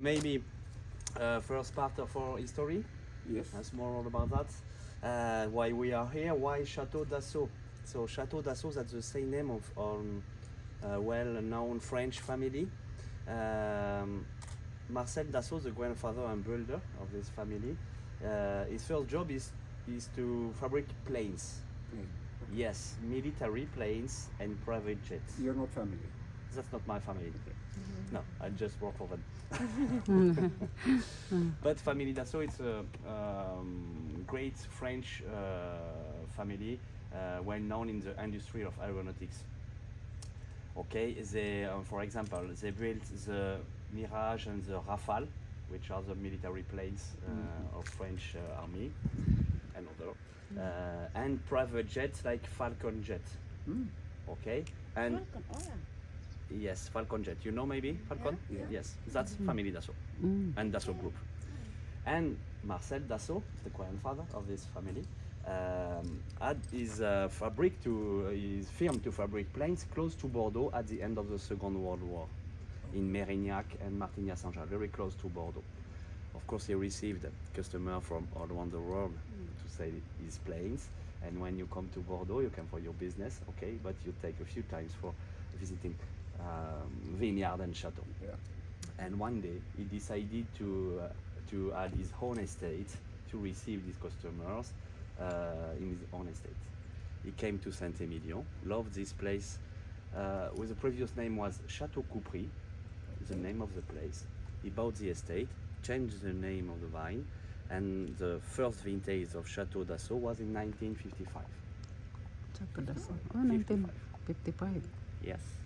Maybe first part of our history. Yes. That's more about that. Why we are here? Why Chateau Dassault? So Chateau Dassault, that's the same name of well-known French family. Marcel Dassault, the grandfather and builder of this family, his first job is to fabricate planes. Yes, military planes and private jets. You're not family. That's not my family. No, I just work for them. But Famille Dassault, it's a great French family, well known in the industry of aeronautics. Okay, they, for example, they built the Mirage and the Rafale, which are the military planes of French army and other, and private jets like Falcon jet. Okay, and yes, Falcon jet. You know maybe Falcon? Yeah. Yes, that's Famille Dassault and Dassault Group. And Marcel Dassault, the grandfather of this family, had his firm to fabricate planes close to Bordeaux at the end of the Second World War, in Mérignac and Martignac-Saint-Jean, very close to Bordeaux. Of course, he received customers from all around the world to sell his planes. And when you come to Bordeaux, you come for your business, okay, but you take a few times for visiting vineyard and chateau. Yeah. And one day he decided to add his own estate to receive these customers in his own estate. He came to Saint-Emillion, loved this place, with the previous name was Chateau Coupry, the name of the place. He bought the estate, changed the name of the vine, and the first vintage of Chateau Dassault was in 1955. Chateau Dassault. Oh, 1955. Yes.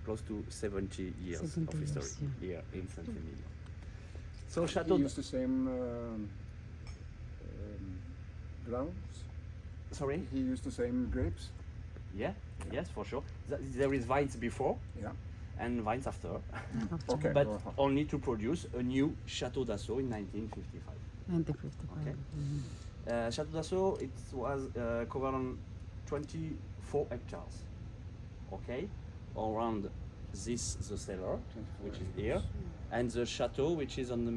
Close to 70 years 70 of history years, here in Saint-Emilion. So Chateau He used the same grounds? Sorry? He used the same grapes? Yeah, yes, for sure. There is vines before Yeah. and vines after, Okay. but only to produce a new Chateau Dassault in 1955. 1955. Okay. Chateau Dassault, it was covered on 24 hectares. Okay, around this the cellar, which is here, and the chateau, which is in the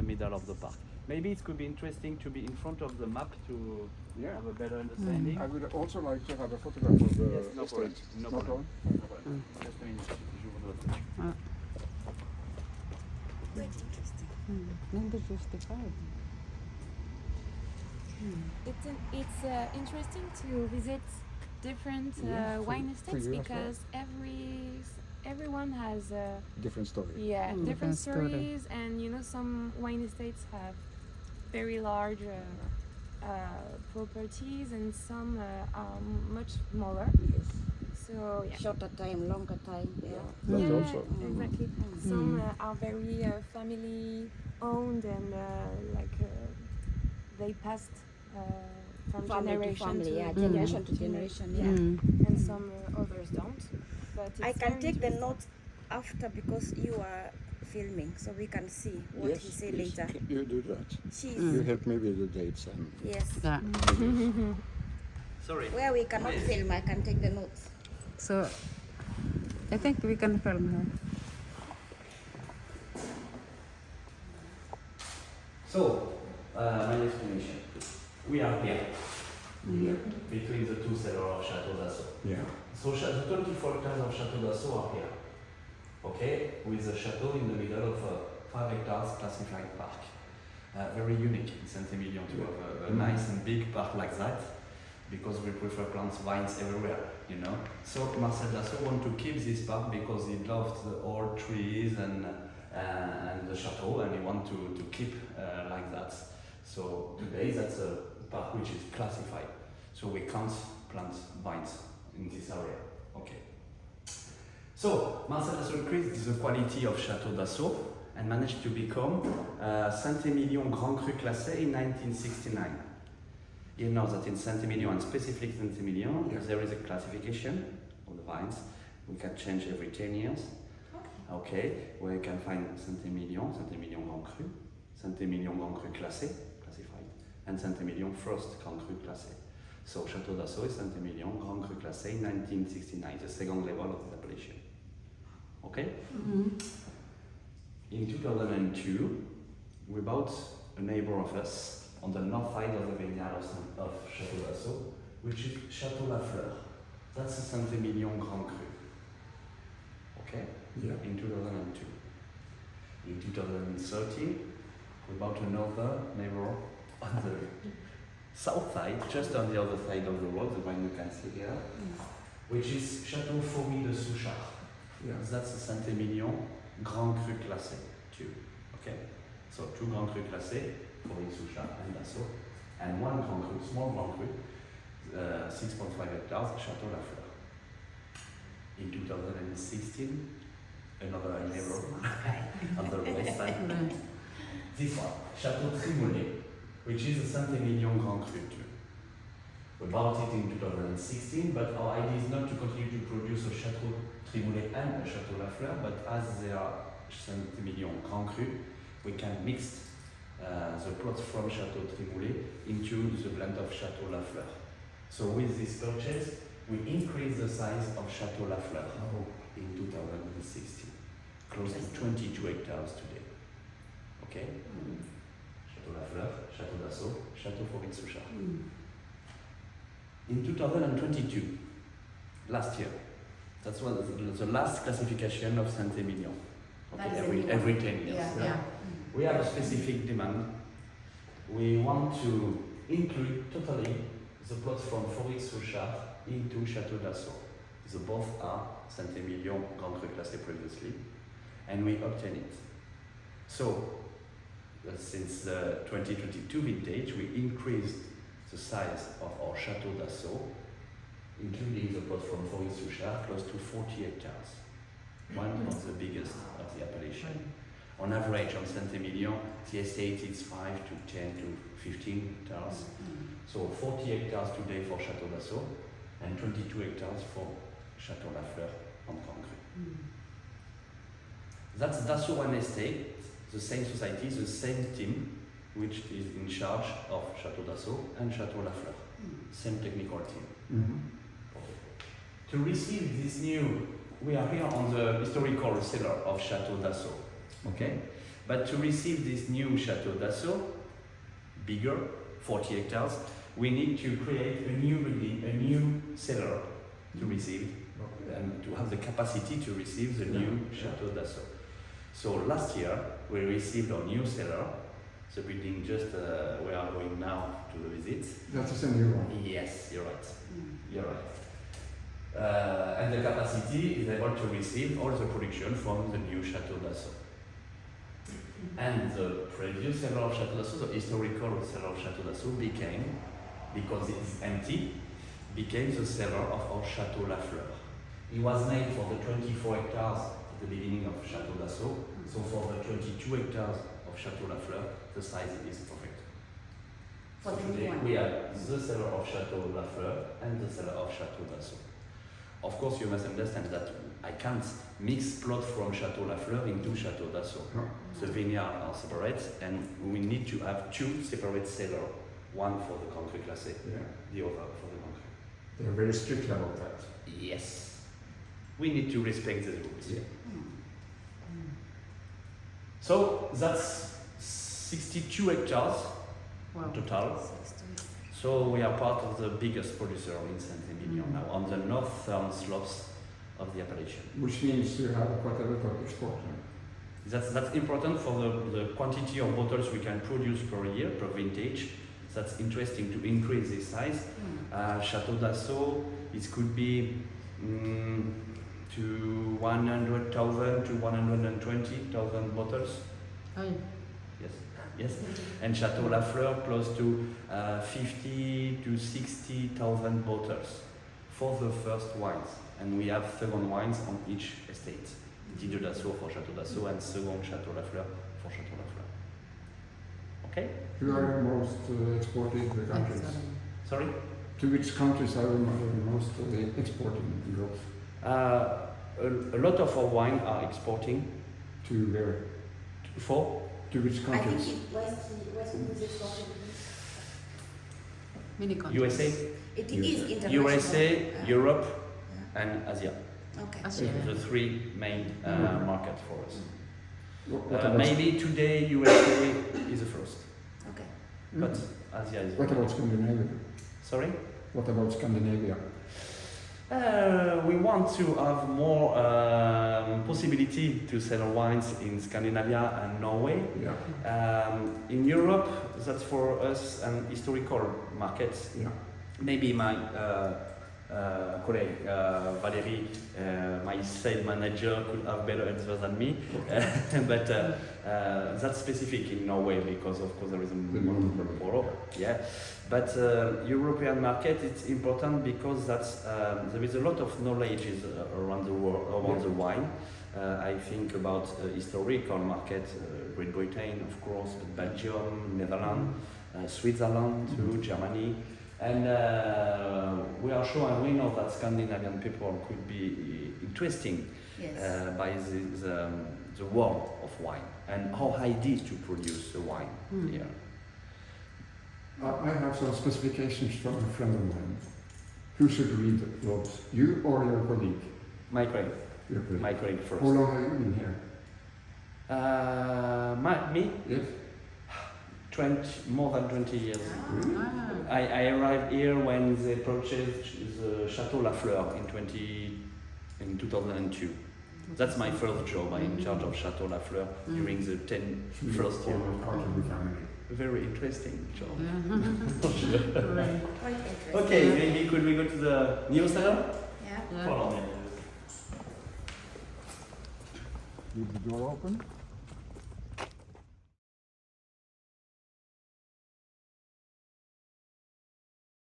middle of the park. Maybe it could be interesting to be in front of the map to have a better understanding. I would also like to have a photograph of the Yes, no problem. estate. No No problem. problem? Just a minute. Je vous dois. Quite interesting. 1955. It's interesting to visit different Yeah, wine for estates you as well. because everyone has Different story. different Different story. stories, and you know some wine estates have very large properties and some are much smaller. Yes. So yeah. Shorter time, longer time. Yeah. That Yeah, also. exactly. Some are very family owned and they passed from Family to generation family, to yeah, generation to generation, yeah. and some others don't. But I it's can very take the interesting. notes after because you are filming, so we can see what Yes, he say yes, later. you do that. Cheese. You help me with the dates and Yes. Yeah. Sorry. Where we cannot film, I can take the notes. So, I think we can film her. So, my explanation. We are here, between the two cellars of Chateau Dassault. yeah. So the 24 hectares of Chateau Dassault are here, okay, with the chateau in the middle of a 5 hectares classified park. Very unique in Saint-Emilion to have a nice and big park like that, because we prefer plants, vines everywhere, you know. So Marcel Dassault wanted to keep this park because he loved the old trees and the chateau, and he wanted to keep like that. So today that's a park which is classified, so we can't plant vines in this area. Okay. So Marcel Dassault increased the quality of Chateau Dassault and managed to become Saint-Emilion Grand Cru Classé in 1969. You know that in Saint-Emilion, and specifically Saint-Emilion, there is a classification of the vines. We can change every 10 years. Okay, where you can find Saint-Emilion, Saint-Emilion Grand Cru, Saint-Emilion Grand Cru Classé, classified, and Saint-Emilion First Grand Cru Classé. So Chateau Dassault is Saint-Emilion Grand Cru Classé in 1969, the second level of the appellation. Okay? In 2002, we bought a neighbor of us on the north side of the vineyard of Château Dassault, which is Château Lafleur. That's a Saint-Emilion Grand Cru. Okay? Yeah. In 2002. In 2013, we bought another neighbor on the south side, just on the other side of the road, the one you can see here, which is Château Faury de Souchard. Yeah. That's a Saint-Emilion Grand Cru classé too. Okay? So 2 Grand Cru classés, Faury Souchard and Dassault, and 1 Grand Cru, small Grand Cru, 6.5 hectares, Château Lafleur. In 2016, another neighbor on the west side. This one, Château Trimolet, which is a Saint-Emilion Grand Cru too. We bought it in 2016, but our idea is not to continue to produce a Château Trimolet and a Château Lafleur, but as they are Saint-Emilion Grand Cru, we can mix the plots from Château Trimolet into the blend of Château Lafleur. So with this purchase, we increase the size of Château Lafleur in 2016, close to 22 hectares today. Okay? Château Lafleur, Château Dassault, Château Faury de Souchard. In 2022, last year, that was the last classification of Saint-Emilion. Okay, every 10 years. Yeah. We have a specific demand. We want to include totally the plots from Faury de Souchard into Château Dassault. The both are Saint-Emilion Grand Cru classé previously, and we obtain it. So, since the 2022 vintage, we increased the size of our Château Dassault, including the plot from Faury de Souchard, close to 40 hectares. One of the biggest of the appellation. On average, on Saint-Emilion, the estate is 5 to 10 to 15 hectares. So 40 hectares today for Château Dassault, and 22 hectares for Château Lafleur on Grand Cru. That's Dassault One Estate, the same society, the same team, which is in charge of Château Dassault and Château Lafleur. Same technical team. To receive this new, we are here on the historical cellar of Château Dassault, okay? But to receive this new Château Dassault, bigger, 40 hectares, we need to create a new building, a new cellar to receive, and to have the capacity to receive the new Château Dassault. So last year, we received our new cellar, the building just, we are going now to visit. That's a new one. Yes, you're right. You're right. And the capacity is able to receive all the production from the new Château Dassault. And the previous cellar of Château Dassault, the historical cellar of Château Dassault, became, because it's empty, became the cellar of our Château Lafleur. It was made for the 24 hectares at the beginning of Château Dassault, so for the 22 hectares of Château Lafleur, the size is perfect. For So the today new one. we have the cellar of Château Lafleur and the cellar of Château Dassault. Of course, you must understand that I can't mix plot from Château Lafleur into Château Dassault. No. The vineyards are separate, and we need to have 2 separate cellars, one for the Grand Cru classé, Yeah. the other for the Grand Cru. They're very strict about that. Yes, we need to respect the rules. Yeah. So that's 62 hectares Wow. total. So we are part of the biggest producer in Saint-Emilion now, on the northern slopes of the appellation. Which means you have quite a lot of export now. That's important for the quantity of bottles we can produce per year, per vintage. That's interesting to increase this size. Château Dassault, it could be to 100,000 to 120,000 bottles. Oh, yeah. Yes, yes. And Château Lafleur close to 50 to 60,000 bottles for the first wines. And we have second wines on each estate. Didier Dassault for Château Dassault and second Château Lafleur for Château Lafleur. Okay? Who are the most exporting countries? Excellent. Sorry? To which countries are the most exporting growth? A lot of our wine are exporting To where? for To which I think countries? it West is exported. Many countries. USA, It is international. USA, Europe, and Asia. Okay. Asia. The 3 main markets for us. What about, Maybe today USA is the first, Okay. but Asia is. what about Scandinavia? Sorry. What about Scandinavia? We want to have more possibility to sell wines in Scandinavia and Norway. Yeah. In Europe, that's for us an historical market. Yeah. Maybe my colleague Valerie, my sales manager, could have better answers than me. But that's specific in Norway because of course there is a monopoly. Bordeaux. Yeah. But European market, it's important because that's there is a lot of knowledge around the world around the wine. I think about historical market, Great Britain, of course, but Belgium, Netherlands, Switzerland too, Germany, and we are sure and we know that Scandinavian people could be interesting Yes. by the world of wine and how hard it is to produce the wine here. I have some specifications from a friend of mine. Who should read those? You or your colleague? My colleague. Your colleague. My colleague first. How long have you been here? Me? Yes. more than 20 years. Really? Ah. I arrived here when they purchased the Chateau Lafleur in 2002. That's my first job. I'm in charge of Chateau Lafleur during the 10 first year. Almost part of the family. Very interesting job. Right. Quite interesting. Okay, maybe could we go to the new salon? Yeah. Yeah. Follow me. Leave the door open.